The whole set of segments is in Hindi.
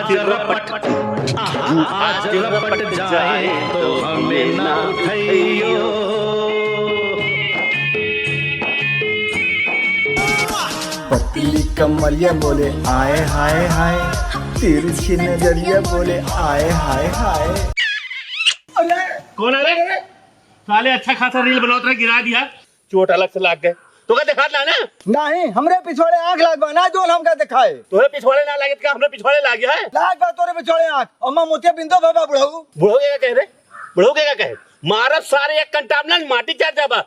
आज रपट जाए तो हमें ना उठाइयो। पतली कमरिया बोले आए हाय हाय, तिरछी नजरिया बोले आए हाय हाय। कौन है रे? साले अच्छा खासा रील बनाओ तो गिरा दिया, चोट अलग से लाग गए। तो का दिखा ना नहीं हमरे पिछवाड़े आंख लागबा ना जोन हमका दिखाए। तोरे पिछवाड़े ना लागे का हमरे पिछवाड़े लाग गया है। लागबा तोरे पिछवाड़े आंख। अम्मा मोतिया बिंदो बाबा बुढ़ऊ बुढ़ोगे का कह रे, बुढ़ोगे का कहे मारब सारे एक कंटामना माटी चाट जाबा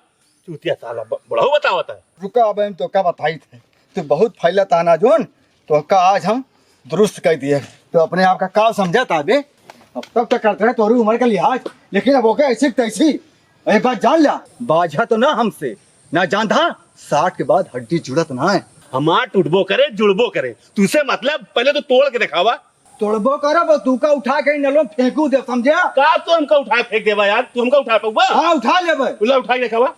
चूतिया साला बुढ़ऊ बतावता है। रुका अब हम तो का बताई थे, तू बहुत फैला ताना जोन तो का आज हम दुरुस्त कर दिए। तो अपने आप का काव समझाता बे, अब तक तो करते रहे तोरी उम्र का लिहाज, लेकिन अब ओके ऐसी तैसी। एक बात जान लिया, बाजा तो ना हमसे ना जानता, 60 के बाद हड्डी जुड़त ना है। हमार टूटबो करे जुड़बो करे, तुझसे मतलब पहले तो तोड़ के दिखावा। तोड़बो करब तू का उठा के नलो फेंकू दे, समझा? का तो हमका उठा फेंक देवा यार, तू हमका उठा पाऊबा? हाँ उठा लेबे। उला उठा के दिखावा।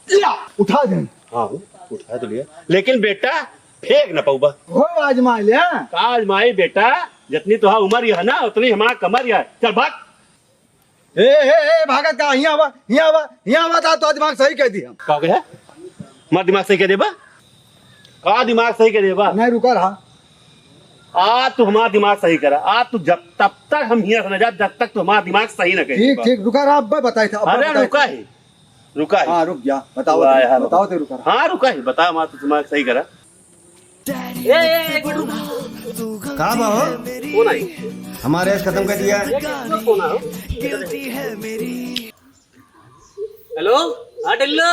या उठा दे। हाँ उठा तो लिया, लेकिन बेटा फेंक ना पाऊबा। हो आजमा लिया। काज माई बेटा, जितनी तुहा उम्र है ना उतनी हमारा कमर है। चल भाग। ए भागत का यहाँ आवा तो दिमाग सही कह दिया। का है हमारा दिमाग सही कह देबा? का दिमाग सही कह देबा? नहीं रुका रहा। आज तू हमारा दिमाग सही करा, आज तू जब तब तक हम हिया से न जा जब तक तू हमारा दिमाग सही न करे। ठीक ठीक रुका रहा, अब बताई था। अरे रुका है, रुका है। हाँ रुक जा, बताओ बताओ ते रुका रहा। हाँ रुका है, बता हमारा तू दिमाग सही करा। कहाँ बा हो? कौन आई? हमारे खत्म कर दिया। कौन आओ? हेलो हाँ टिल्लू।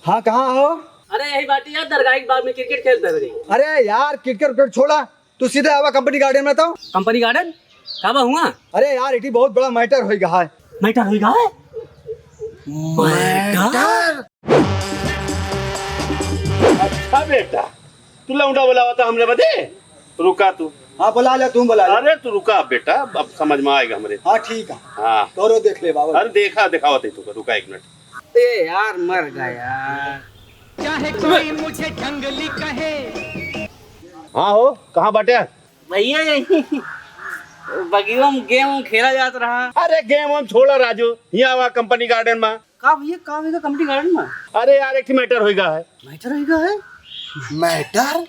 हाँ कहाँ हो? अरे यही बात यार, दरगाह के बाग में क्रिकेट खेलते हुए। अरे यार क्रिकेट छोड़ा, तू सीधे आवा कंपनी गार्डन में। तो कंपनी गार्डन कब हुआ? अरे यार इटी बहुत बड़ा मैटर हो गया है। मैटर होगा है? मैटर? अच्छा बेटा, तू लौंडा बोला था हमने बदे। रुका तू। हाँ बुला ले, तुम बुला ले। अरे तू रुका बेटा, अब समझ में आएगा हमारे। हाँ ठीक है। हाँ तोरो देख ले बाबा। अरे देखा दिखावत है तू, रुका 1 मिनट। ए यार मर गया। चाहे कोई मुझे जंगली कहे। हाँ हो कहाँ बाटे? भैया यही बगियों में गेम खेला जात रहा। अरे गेम हम छोड़ा राजू, यहाँ आवा कंपनी गार्डन में। का भैया का होगा कंपनी गार्डन में? अरे यार एक मैटर होगा है। मैटर होगा है? मैटर?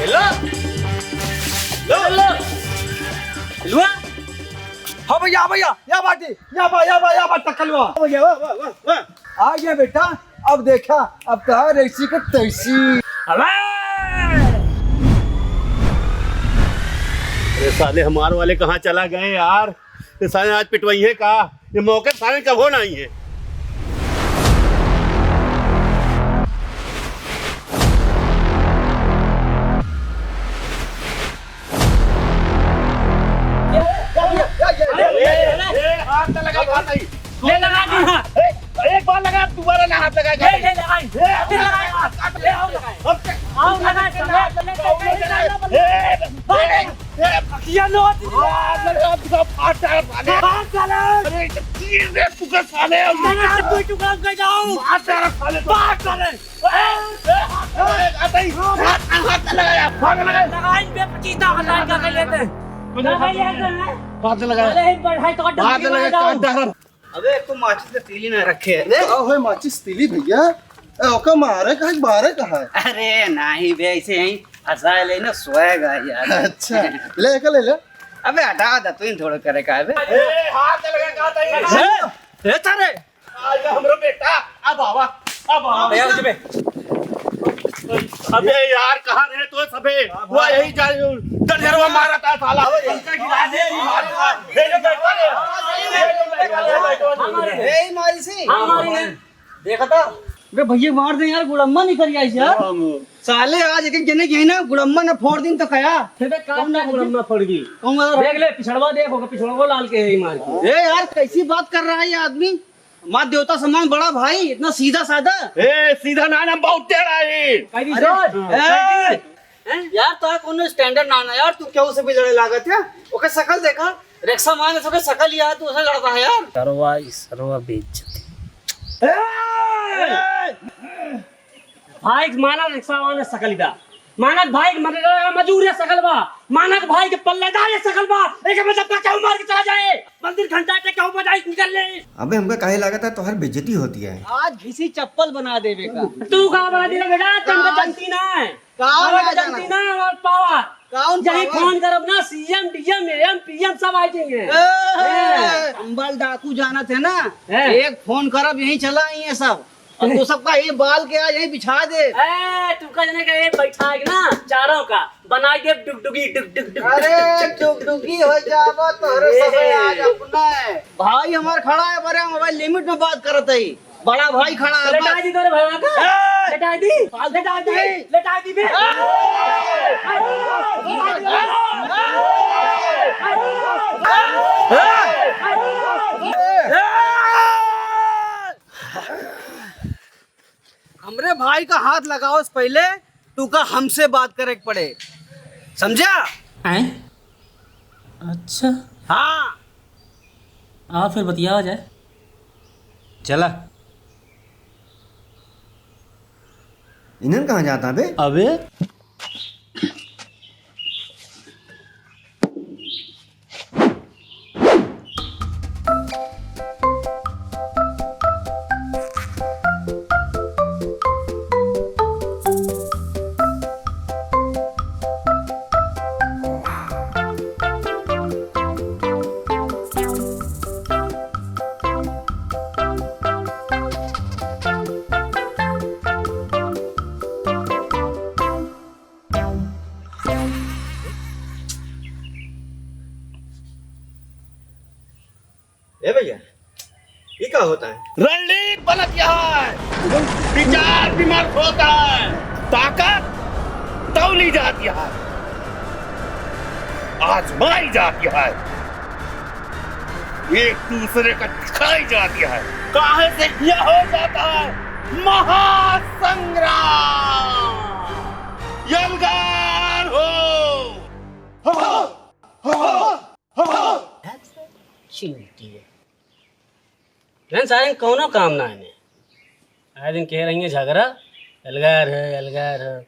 Hello hello hello. हाँ भैया यहाँ बाटी, यहाँ बा टक्कलवा। भैया वाह आ गया बेटा। अब देखा, अब तो है ऐसी को तैसी। अरे साले हमारे वाले कहाँ चला गए यार? ये साले आज पिटवाई है का? ये मौके साले कब होना ही है। हाथ ना लगा, हाथ नहीं। ले लगा दी। एक बार लगा, दोबारा ना हाथ लगा। ले लगाई। ले लगाई। ले आओ लगाई। आओ लगाई। ये लो टुकड़ा कर जाओ। लगाई पे 25,000 का लेते। अबे एक तो माचिस के तीली ना रखे है। ओए माचिस तीली भैया, ओका मारे कहाँ बारे कहाँ है? अरे नहीं बे, ऐसे ही हंसा ले ना सोएगा यार। अच्छा ले ले। अबे हटा दे, तू थोड़ा करे का है बे। हाथ लगा कहाँ ए तारे आज हमरो बेटा। अब आवा यार जबे। अबे यार कहाँ रहे तो सबे? वो यही डरवा मारा था साला। गिरा दे मारी सी देखा था बे भैया मार दे यार, गुड़म्मा नहीं करिया यार। साले आज एक जने के ना गुड़म्मा ने फोड़ दिन तो कया। काम ना गुड़म्मा फोड़ गई। देख ले पिछड़वा, देखो पिछड़वा लाल के ही मार के। ए यार कैसी बात कर रहा है ये आदमी? माँ देवता समान बड़ा भाई, इतना सीधा साधा। ए सीधा ना बहुत टेढ़ा है। यार तो कोनो स्टैंडर्ड ना ना यार, तू क्यों उसे भी लड़े लागत है? ओके शकल देखा, रिक्शा मान सके शकल यार, तू उसे लड़ता है यार। सरवा बेइज्जती। भाई माना रिक्शा वाले सकल दा मानक भाई मजूर है सकल बा, मानक भाई के पल्लेदार है सकल बा, एक मतलब का क्या मार के चला जाए मंदिर घंटा के क्या बजाई निकल ले। अबे हमका काहे लागत है तो हर बेइज्जती होती है। आज घिसी चप्पल बना देवे का। तू कहाँ बना दिया बेटा, तुम तो जानती ना है, जानती ना और पावर कौन यही फोन करब ना सीएम डीएम एम पीएम सब आ जाएंगे। अंबल डाकू जाना थे ना, है। एक फोन करब यही चला ये सब, और तू सबका ये बाल के आज यही बिछा दे। तू का जने का ये बैठा है ना चारों का बना दे डुगडुगी डुग डुग डुग। अरे डुगडुगी हो जावा तोरे समय आज अपना है। भाई हमार खड़ा है, बड़े मोबाइल लिमिट में बात करत है, बड़ा भाई खड़ा है। लेटा दी तोरे भैया का, लेटा दी लेटा दी लेटा दी बे। हमरे भाई का हाथ लगाओ इस पहले, तू का हमसे बात करे के पड़े, समझा? हैं? अच्छा हाँ आ फिर बतिया जाए। चला। इन्हन कहाँ जाता बे? अबे ए भैया ये क्या होता है? रणनीति बनत यहाँ है, विचार विमर्श होता है, ताकत तौली जाती है, आजमाई जाती है, एक दूसरे का दिखाई जाती है, काहे से यह हो जाता है महासंग्राम। यलगार हो। सारे कौनो काम ना है, आए दिन कह रही है झगड़ा अलगार है,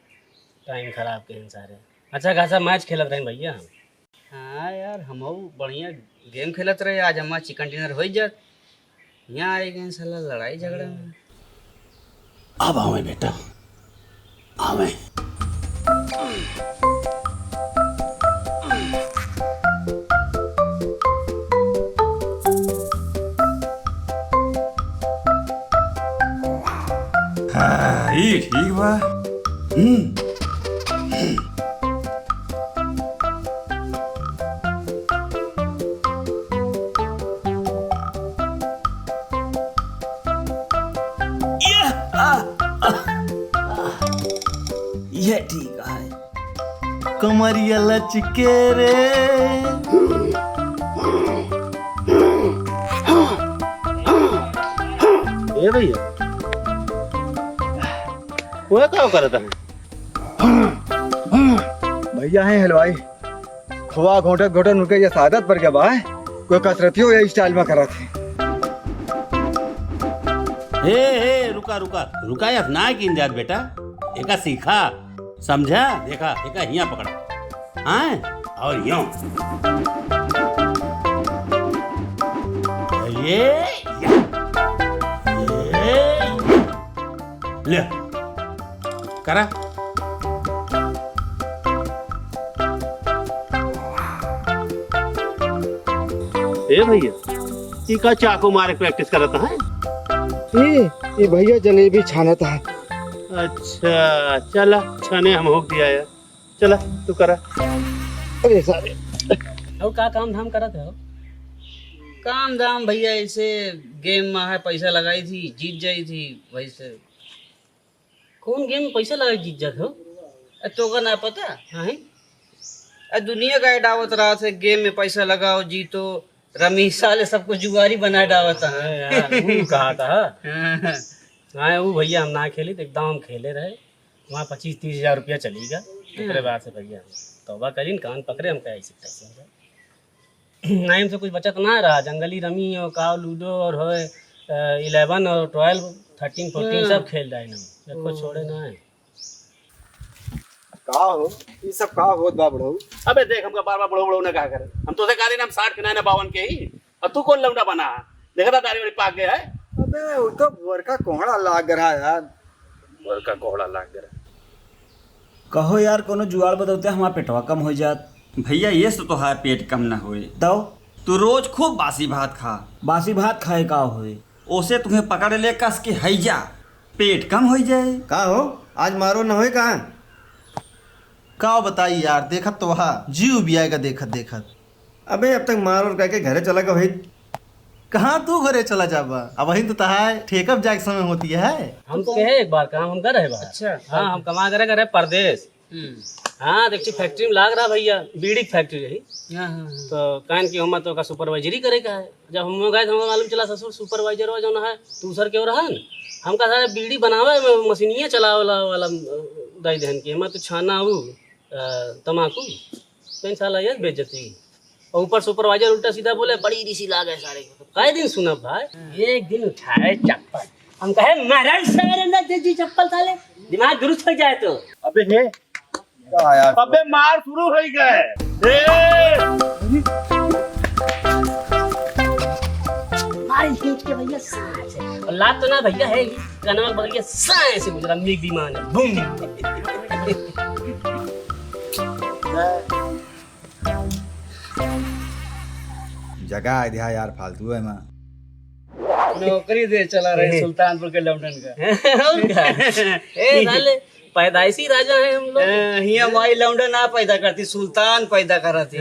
टाइम खराब के हैं सारे। अच्छा खासा मैच खेलत रहे भैया हम। हाँ यार, हम बढ़िया गेम खेलत रहे, आज हमारा चिकन डिनर हो जात, यहाँ आए गए साला लड़ाई झगड़ा में। अब आवे बेटा, आवे। ठीक बा। ये ठीक है। कमरिया लचके रे। ए भैया वो क्या कर रहा है? भैया है हलवाई, खोआ घोटत घोटत उनके ये सादत पर क्या बा है, कोई कसरतियों ये स्टाइल में करा थे। हे रुका रुका रुका या ना किन जात बेटा, एका सीखा समझा, देखा एका हिया पकड़ा, हाँ और यूं ये ले करा। ए भैया टीका चाकू मारे प्रैक्टिस करता है। ये भैया जलेबी छानता है। अच्छा चला छाने हम होक दिया यार, चला तू करा। अरे सारे और का काम धाम करत है? काम दाम भैया ऐसे गेम में है, पैसा लगाई थी जीत जाई थी वैसे। कौन गेम में पैसा लगा जीत जात हो? तो का ना पता, हाँ दुनिया का डावत रहा थे, गेम में पैसा लगाओ जीतो, रमी साले सबको जुआरी बना डावत है। कहा था हाँ वो भैया हम ना खेली तो एकदम खेले रहे, वहाँ 25-30 हज़ार रुपया चलेगा। दूसरे बार से भैया तौबा करीन, कान पकड़े हम कहे ना हमसे कुछ बचत ना रहा। जंगली रमी और काव लूडो और हो 11 और 12 13 14 सब खेल रहे ना, देखो छोड़े ना है। का हो ये सब का होत बा बड़ो? अबे देख हमका बार बार बड़ो बड़ो ने कहा करे, हम तो से कह रहे हम 60 के ना 52 के ही, और तू कौन लौंडा बना? देखा था दाढ़ी वाली पाक गया है, अबे वो तो बड़का कोहड़ा लाग रहा है यार। मोर का कोहड़ा लाग गया। कहो यार कोनो जुगाड़ बदलते हमारा पेटवा कम हो जात। भैया ये तो तोहार पेट कम ना होए। तो तू रोज खूब बासी भात खा, बासी भात खाए का होए? ओसे तुम्हें पकड़ ले कस के हैजा, पेट कम हो जाए। का हो आज मारो न होए कहाँ? का बताई यार, देखत तो वहाँ जीव भी आएगा देखत देखत। अबे अब तक मार और कह के घरे चला गया भाई। कहाँ तू घरे चला जाबा, अब वही तो तहार ठेकअप जाए के समय होती है। हम कहे एक बार काम हम कर रहे बाहर। अच्छा हाँ, हम कमा करे परदेश। हाँ देखिए फैक्ट्री में लाग रहा भैया, बीड़ी की फैक्ट्री रही। तो कान की हम तो का सुपरवाइजरी करे का है। जब हम गए तो हमें मालूम चला ससुर सुपरवाइजर हो जो है दूसर के रहा न, हमका सारे बीड़ी बनावे मशीनिया चला वाला दाई दहन की, हम तो छाना हूँ तमाकू कई साल आई बेइज्जती, और ऊपर सुपरवाइजर उल्टा सीधा बोले बड़ी ऋषि लाग है सारे को। कई दिन सुना भाई, एक दिन उठाए चप्पल, हम कहे महाराज सारे ना दे चप्पल साले, दिमाग दुरुस्त हो जाए तो। अबे हे यार अबे मार शुरू हो गए। मारी खींच के भैया सांस है, और लात तो ना भैया है ही, कनवा बगल के सांस से गुजरा मिग विमान है, बूम। जगह दिया यार फालतू है माँ। नौकरी दे चला रहे सुल्तानपुर के लौंडन का। और क्या? ए साले पैदाइशी राजा है हम लोग। हिया माई लौंडन ना पैदा करती, सुल्तान पैदा करती।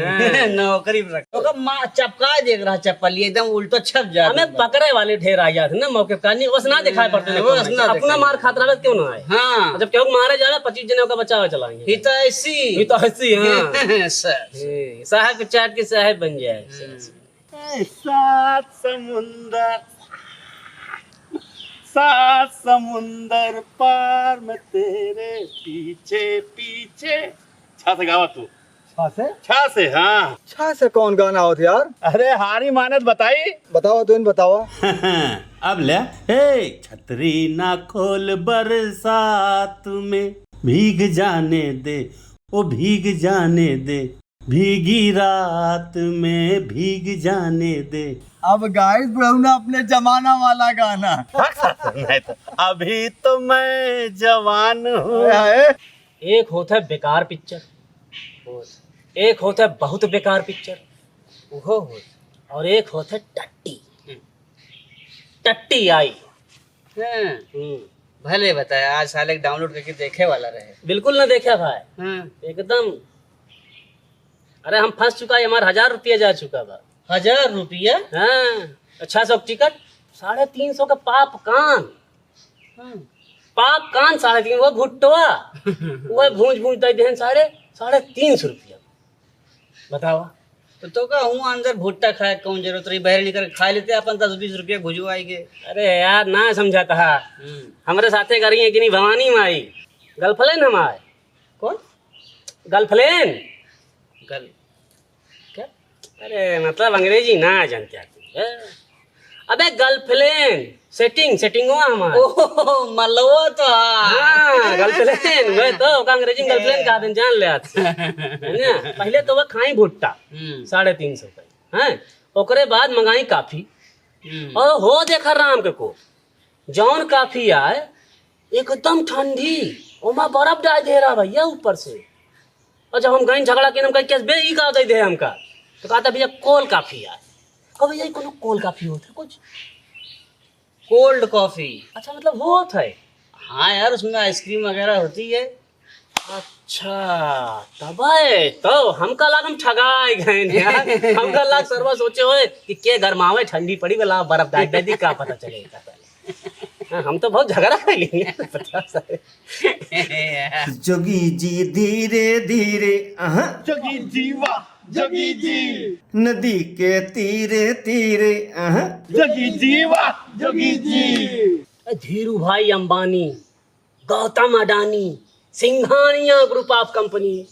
नौकरी पे रख तो माँ चपका देख रहा चप्पल, ये एकदम उल्टो छप जा। हमें पकड़े वाले ढेर आ जाते ना मौके पर, नहीं बस ना दिखाई पड़ते बस ना अपना मार खातर रहा क्यों ना आए। हाँ जब क्यों मारे जा रहा 25 जनों का बचाव चलाएंगे। ही तो ऐसी ये तो ऐसी हाँ सर साहब के चाट के साहब बन जाए। सात समुंदर पार में तेरे पीछे पीछे। छा से गावा तू, छा से हाँ। अच्छा से कौन गाना होता यार? अरे हारी मानत बताई। बताओ तो इन बताओ। अब ले हे छतरी ना खोल बरसात में, भीग जाने दे ओ भीग जाने दे, भीगी रात में भीग जाने दे। अब गाइस बुढ़ऊ अपने जमाना वाला गाना। नहीं तो अभी तो मैं जवान हूँ। एक होता है बेकार पिक्चर, एक होता है बहुत बेकार पिक्चर, वो और एक होता है टट्टी। टट्टी आई। भले बताया, आज साले डाउनलोड करके देखे वाला रहे। बिल्कुल ना देखा भाई, एकदम। अरे हम फंस चुका है, हमारा 1000 रुपया जा चुका था। 1000 रुपया? हाँ 600 टिकट, 350 का पाप कान। पाप कान 350, वो भुट्टवा वो भूंज दे दें सारे 350 रुपया। बताओ तो का हूँ अंदर भुट्टा खाए कौन जरूरत रही, बाहर निकल खा लेते अपन 10-20 रुपया भुजू आएंगे। अरे यार ना समझा था, हमारे साथे करी है कि नहीं भवानी माई गर्लफ्रेंड हमारे। कौन गर्लफ्रेंड? गल क्या? अरे मतलब अंग्रेजी ना जानते आती है। अबे गर्लफ्रेंड सेटिंग हुआ हमारा। ओह मलवा तो हाँ गर्लफ्रेंड वह तो अंग्रेजी गर्लफ्रेंड कहा दिन जान ले आते है ना। पहले तो वह खाई भुट्टा 350 का है, ओकरे बाद मंगाई काफी, और हो देखा राम के को जौन काफी आए एकदम ठंडी, ओमा बर्फ डाल दे रहा भैया ऊपर से। और जब हम गए झगड़ा के हम कहे बे ई का दे हमका, तो कहता भैया कोल्ड काफी आए। कहो भैया कोनो कोल्ड काफी होता है कुछ? Cold coffee? अच्छा मतलब वो होता है। हाँ यार उसमें आइसक्रीम वगैरह होती है। अच्छा तब है तो हमका लाग हम ठगाए गए यार। हमका लाग सर्वा सोचे हुए कि के गरमावे ठंडी पड़ी वाला बर्फ डाल दे दी, का पता चलेगा पहले। हम तो बहुत झगड़ा कर लिए पता सारे। जोगी जी धीरे धीरे जोगी जीवा जोगी जी, नदी के तीरे तीरे जोगी जीवा जोगी जी। धीरू भाई Ambani, Gautam Adani, Singhania group of company,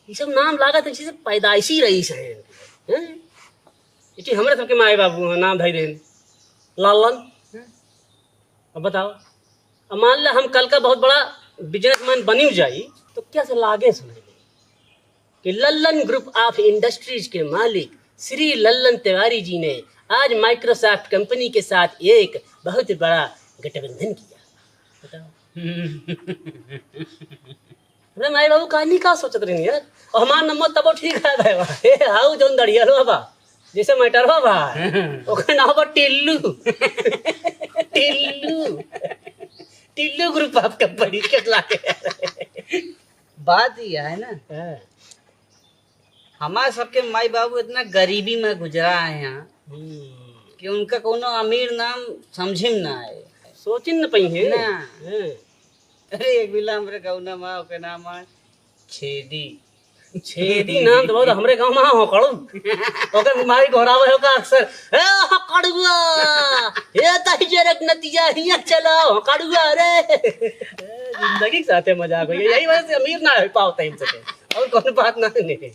ये सब नाम लागत है पैदाइशी रईस है। हमारे सबके माए बाबू नाम धई देन लालन। अब बताओ, अब मान लो हम कल का बहुत बड़ा बिजनेसमैन बनी जाई, तो क्या से लागे सुनाई कि लल्लन ग्रुप ऑफ इंडस्ट्रीज के मालिक श्री लल्लन तिवारी जी ने आज माइक्रोसॉफ्ट कंपनी के साथ एक बहुत बड़ा गठबंधन किया। बताओ। अरे माई बाबू कहानी का सोचत रही यार, और हमार नंबर तब ठीक है भाई। हे हाउ जोन दड़िया लो बा जैसे मैटर हो बा ओकर नाम बा Tillu. Tillu Tillu group of company के लागे। बात यह है ना, हमारे सबके माई बाबू इतना गरीबी में गुजरा है यहाँ कि उनका कोनो अमीर नाम समझिम ना है। सोचिन न पई है ना। हाँ। अरे एक बिला हमरे कौना माँ के नाम है छेदी। छेदी नाम तो बहुत हमरे गांव में हो कड़ू ओकर बीमारी घोरावे हो का अक्सर ए कड़ुआ ये ताई जरक नतिया हिया चला हो कड़ुआ रे। जिंदगी के साथे मजाक हो यही वजह से अमीर ना हो पाओ टाइम से और कोई बात ना नहीं।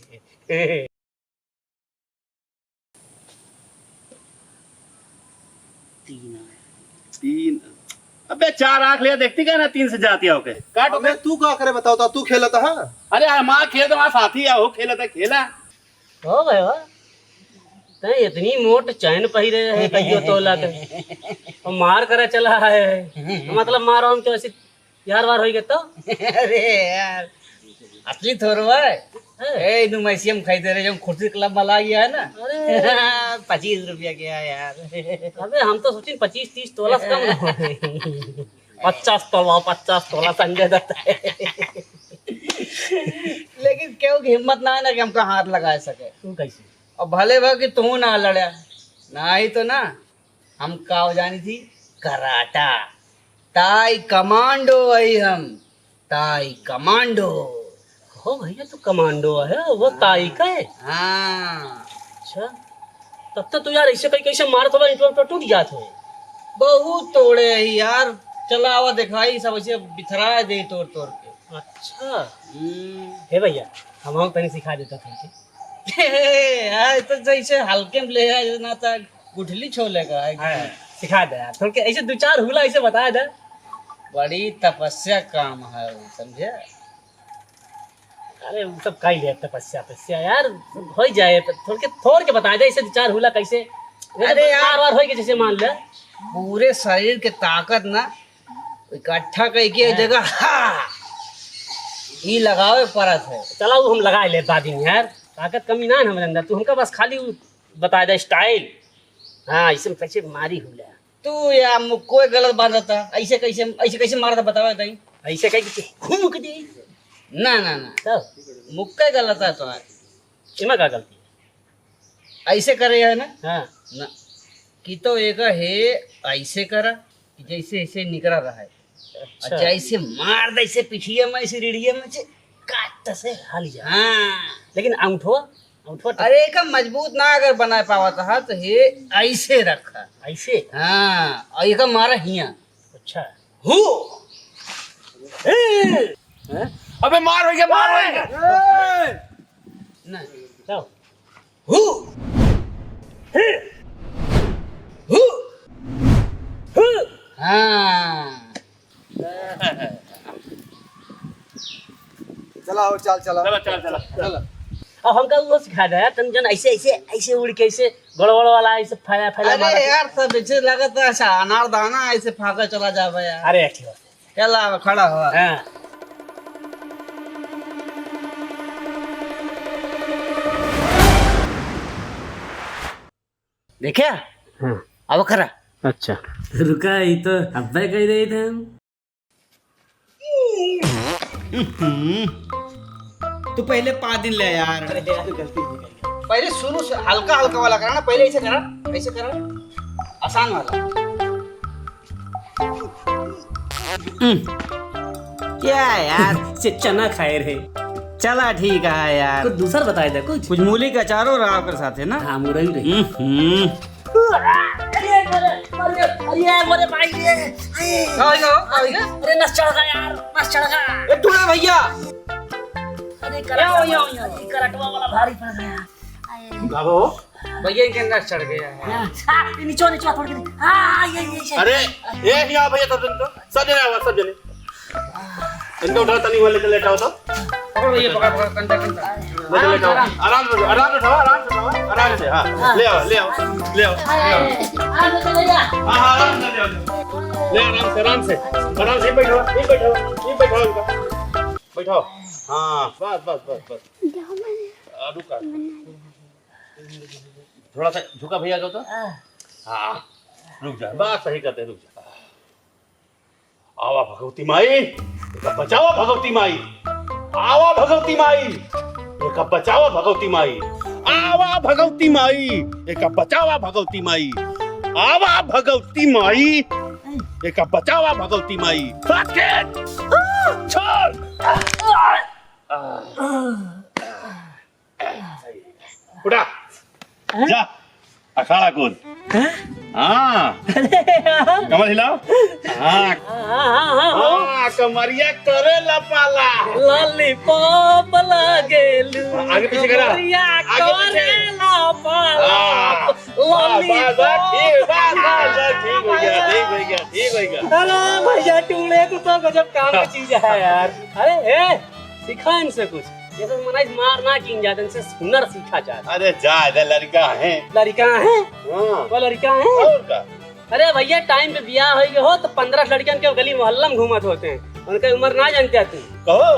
तीन अबे 4 आंख लिया देखती क्या ना 3 से जाती है ओके काट अबे तू का करे बताओ तो तू खेलता है अरे हमारा खेल तो हमारा साथी है वो खेला था खेला हो गए हो ते इतनी मोट चैन पहिरे है कहियो तोला के और मार करे चला है मतलब मारो हम तो ऐसे यार वार होई गए तो। अरे यार असली थोरवा ए नु मैसियम खाई दे रहे जो खुर्सी क्लब वाला गया है ना। अरे 25 रुपया क्या यार। अबे हम तो सोचिन 25-30 तोला से कम नहीं। 50 तोला संजय दत्त है। लेकिन क्यों की हिम्मत ना है ना कि हमका हाथ लगा सके। तू कैसे और भले भाव कि तू ना लड़ा ना ही तो ना हम का हो जानी थी कराटा ताई कमांडो आई हम ताई कमांडो। हो भैया तू कमांडो है वो ताई का है। हाँ अच्छा तब तो तू यार ऐसे कहीं कैसे मारत होगा इंटरव्यू तो टूट जात हो। बहुत तोड़े है यार। चला आवा दिखाई सब ऐसे बिथरा दे तोड़ तोड़ के। अच्छा हे भैया हम तनी सिखा देता था यार तो जैसे हल्के में ले आए ना था गुठली छोले का है। सिखा दे यार थोड़ा ऐसे 2-4 हुला ऐसे बता दे। बड़ी तपस्या काम है वो, समझे। अरे वो सब का ही तपस्या तपस्या यार हो जाए थोड़ के बता दे ऐसे 2-4 हुला कैसे। अरे यार बार हो के जैसे मान ले पूरे शरीर के ताकत ना इकट्ठा करके एक जगह ये लगावे परत है। चला वो हम लगा ले बादी यार ताकत कमी ना है हमारे अंदर। तू हमका बस खाली बता दे स्टाइल। हाँ ऐसे कैसे मारी हुला तू यार मुक्को गलत बांधता ऐसे कैसे मारता बतावा ताई। ऐसे कहीं घूम दे ना ना ना तब मुक्का गलत है तो इमा का गलती है। ऐसे करे है ना हाँ ना कि तो एक है ऐसे करा कि जैसे ऐसे निकला रहा है। अच्छा जैसे मार दे ऐसे पिछिया में ऐसे रीढ़िया में से काट से हाल जा हाँ। लेकिन अंगूठो अरे का मजबूत ना अगर बना पावा था तो हे ऐसे रखा ऐसे हाँ और एक मारा हिया। अच्छा हु अबे मार हो गया ना जाओ हु हु हाँ चला और चल चला चला अब हमका वो सिखा दे तन जन ऐसे उड़ के ऐसे गड़बड़ वाला ऐसे फैला अरे यार सब ऐसे लगता है अनार दाना ऐसे फाका चला जावे यार। अरे अच्छी बात चला खड़ा हुआ हाँ देखा हाँ अब खरा अच्छा रुका ही तो अब कह रहे थे हम। तू पहले 5 दिन ले यार। पहले शुरू से हल्का हल्का वाला करा ना पहले ऐसे करा आसान वाला। क्या यार से चना खाए रहे चला ठीक है यार। कुछ दूसरा बताए दे कुछ मूली का चारों रहा कर साथ है ना। हाँ मुरई रही अरे नस चढ़ गया यार नस चढ़ गया टूटा भैया। अरे करटवा वाला भारी पड़ गया बाबू भैया के अंदर चढ़ गया। नीचो थोड़ के हाँ ये अरे ये यहाँ भैया सब जने सब जने इनको उठाओ तनी वाले लेटा हो तो पकड़ भैया, पकड़ कंटा कंटा। आराम से उठाओ, आराम से। हाँ, ले आओ। ले आओ। हाँ, आराम से ले आओ। आराम से ही बैठाओ उनका। बैठाओ। हाँ, बस। रुका। थोड़ा सा झुका भैया को तो। हाँ, रुक जा, बस सही करते, रुक जा। आवा भगवती माई, एका बचावा भगवती माई। आवा भगवती माई, एका बचावा भगवती माई। आवा भगवती माई, एका बचावा भगवती माई। आवा भगवती माई, एका बचावा भगवती माई। साकेत, छोड़। उठा, जा, अखाड़ा कौन? हाँ, कमर हिलाओ। हाँ, कमरिया करे लपाला। लॉलीपॉप लागेलू, आगे पीछे करा। करे लपाला। ठीक हो गया। अरे भैया टूले को तो गजब काम की चीज है यार। अरे सिखा इनसे कुछ, जैसे मनाई मारना की जाते, इनसे हुनर सीखा जाए। अरे जा, लड़का है। लड़का है? हाँ। वो लड़का है? और का? अरे भैया टाइम पे ब्याह हो तो 15 लड़कियां के गली मोहल्ला में घूमत होते हैं, उनका उम्र ना जानते तुम। कहो,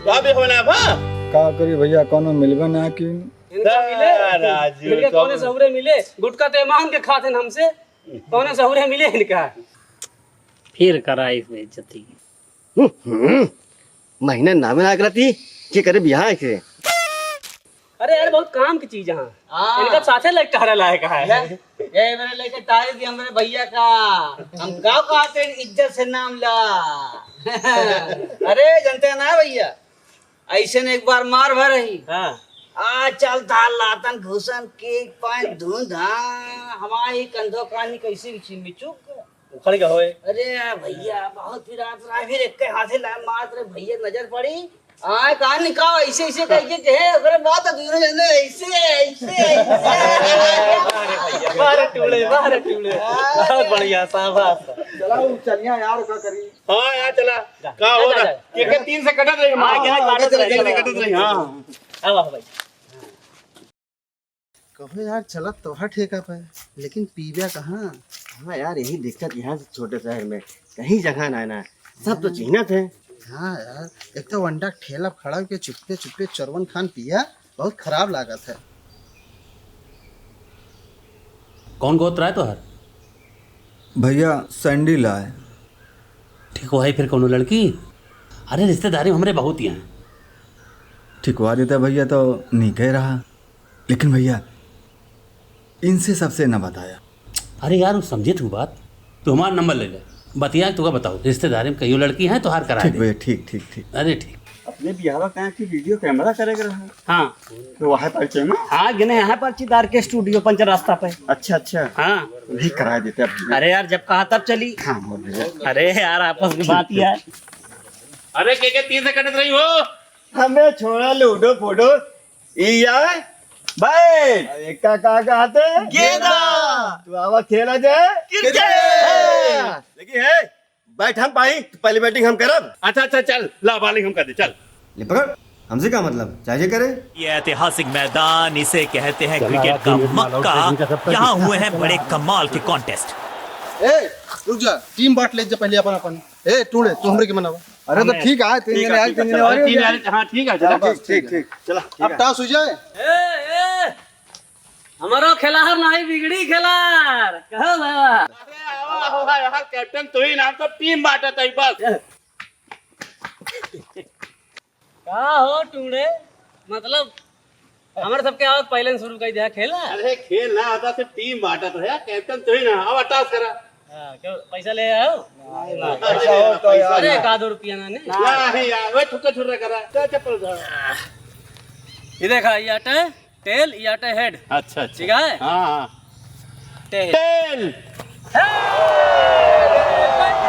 का भी होना भा? का करी भैया, कोनो मिलबे ना कि इनका मिले, राजू, इनके कौने सहुरे मिले? गुटका तो मान के खाते हैं हमसे, कौने सहुरे मिले इनका? फिर करा इस बेइज्जती। महीने नामे ना करती के करे बिहार के। अरे यार बहुत काम की चीज है, इनका साथे लग टहरा लायक है। ये मेरे लेके तारीफ दिया मेरे भैया का, हम गाँव का आते हैं, इज्जत से नाम ला। अरे जानते हैं ना भैया, ऐसे ने एक बार मार भर रही। आ चल था लातन घुसन के पांच धुन धा हमारी कंधों कानी कैसे चिमिचुक उखड़ गए होए। अरे भैया बहुत फिरात रहा, फिर एक के हाथे ला मार रहे भैया, नजर पड़ी आए कान निकाल ऐसे कह के अरे बात दूर ऐसे बाहर टूले बहुत बढ़िया शाबाश। चला चलिया यार, का करी। हाँ यार चला, का हो रहा? के 3 से कटत रही, मार के कटत रही। हाँ, अब भाई कहो यार, चलत तो है ठेका पे, लेकिन पीबे कहाँ? हाँ यार, यही दिक्कत यहाँ से छोटे शहर में कहीं जगह ना ना, सब तो चिन्हत है। हाँ यार, एक तो वंडा ठेला खड़ा के चुपके चरवन खान पिया, बहुत खराब लागत है। कौन गोत्र है तो हर? भैया सैंडी लाए। ठीक हुआ है फिर कौन लड़की? अरे रिश्तेदारी में हमारे बहुत ही हैं। ठिकवा देता भैया तो नहीं कह रहा, लेकिन भैया इनसे सबसे न बताया। अरे यार समझे तू बात, तू हमारा नंबर ले ले, बतिया तुका बताओ, रिश्तेदारी में कई लड़की हैं तो हार करा ठीक दे। भैया, ठीक। अरे ठीक। अपने बिहार का की वीडियो कैमरा करेगा रहा। हाँ तो वहाँ पर में। हाँ गिने यहाँ पर्चीदार के स्टूडियो पंचर रास्ता पे। अच्छा। हाँ वही करा देते अब। अरे यार जब कहा तब चली। हाँ बोल भैया। अरे यार आपस की बात यार। अरे के 3 से कटत रही हो? हमें छोड़ा लूडो फोटो यार बैठ। एक का कहते गेंदा, तू आवा खेला जाए क्रिकेट। लेकिन है बैठ हम पाई तो पहली बैटिंग हम करब। अच्छा चल, ला बॉलिंग हम कर दे, चल। ले पकड़, हमसे क्या मतलब, चाहे करे। ये ऐतिहासिक मैदान, इसे कहते हैं क्रिकेट का मक्का। यहाँ हुए हैं बड़े कमाल के कॉन्टेस्ट। ए रुक जा, टीम बांट ले जा पहले अपन। ए टूड़े तू हमरे के मनावा। अरे तो ठीक है, 3 जने आए, 3 जने और। हाँ ठीक है, चला। ठीक चला, अब टॉस हो जाए। हमारा खिलाड़ नहीं बिगड़ी खिलाड़ कहो बाबा। अरे आवा यार, कैप्टन तू ही, नाम तो टीम बांटत है बस। का हो टूड़े, मतलब हमारे सबके आवत पहले शुरू कर दिया खेला। अरे खेल ना आता, सिर्फ टीम बांटत है, कैप्टन तू ही ना। अब टॉस करा। क्यों पैसा ले आओ? अरे 1 रुपया ना नहीं यार, वो छुट्टा छुट्टा करा, क्या चप्पल था? ये देखा, ये आटे टेल, ये आटे हेड। अच्छा ठीक है। हाँ टेल।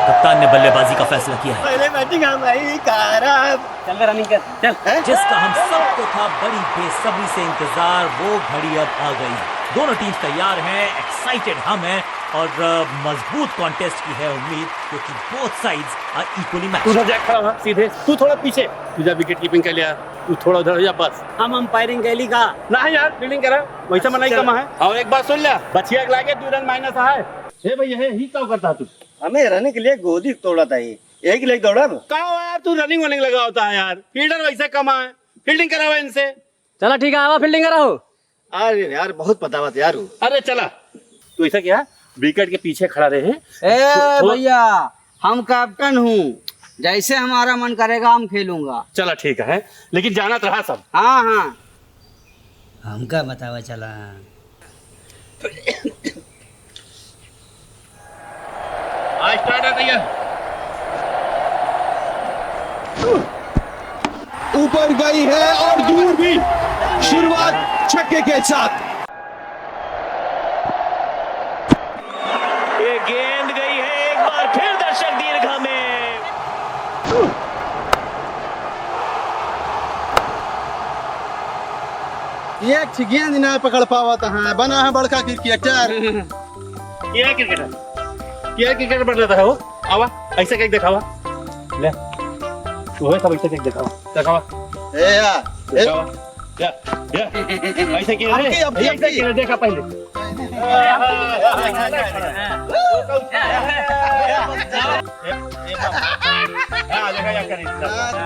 कप्तान ने बल्लेबाजी का फैसला किया है। पहले बैटिंग हम आई करब। चल रनिंग कर चल। जिसका हम सबको था बड़ी बेसब्री से इंतजार, वो घड़ी अब आ गई। दोनों टीम तैयार हैं, एक्साइटेड हम हैं और मजबूत कॉन्टेस्ट की है उम्मीद, क्योंकि बोथ साइड्स आर इक्वली तू मैच्ड। जा खड़ा हुआ सीधे, तू थोड़ा पीछे, तुझा विकेट कीपिंग कर लिया, तू थोड़ा उधर जा बस। हम अंपायरिंग कैली का ना यार फील्डिंग करा, वैसे मनाई कमा है। और एक बात सुन ले, बचिया के लागे 2 रन माइनस है। हे भैया हे ही क्या करता तू? हमें रहने के लिए गोदी तोड़ा था ये, एक लेग दौड़ा ना। क्या हुआ यार, तू रनिंग वनिंग लगा होता है यार, फील्डर वैसे कमा है, फील्डिंग करावा इनसे। चलो ठीक है, आवा फील्डिंग कराओ। अरे यार बहुत बतावत यार। अरे चला, तू ऐसा क्या विकेट के पीछे खड़ा रहे। ए भैया, हम कैप्टन हूँ, जैसे हमारा मन करेगा हम खेलूंगा। चला ठीक है, लेकिन जाना तो रहा सब। हाँ हाँ, हमका बतावा चला। आज स्टार्ट है भैया। ऊपर गई है और दूर भी। शुरुआत छक्के के साथ। ये गेंद गई है एक बार फिर दर्शक दीर्घा में। ये गेंद ना पकड़ पावत है, बना है बड़का क्रिकेटर। क्या क्रिकेटर, क्या क्रिकेटर बन रहा था वो? आवा ऐसे कहीं दिखावा ले, तू है सब ऐसे कहीं दिखावा दिखावा ए यार, दिखावा या ऐसे किया रे, ऐसे किया देखा पहले।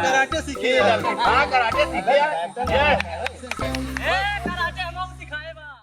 कराटे सीखे। हाँ कराटे सीखे।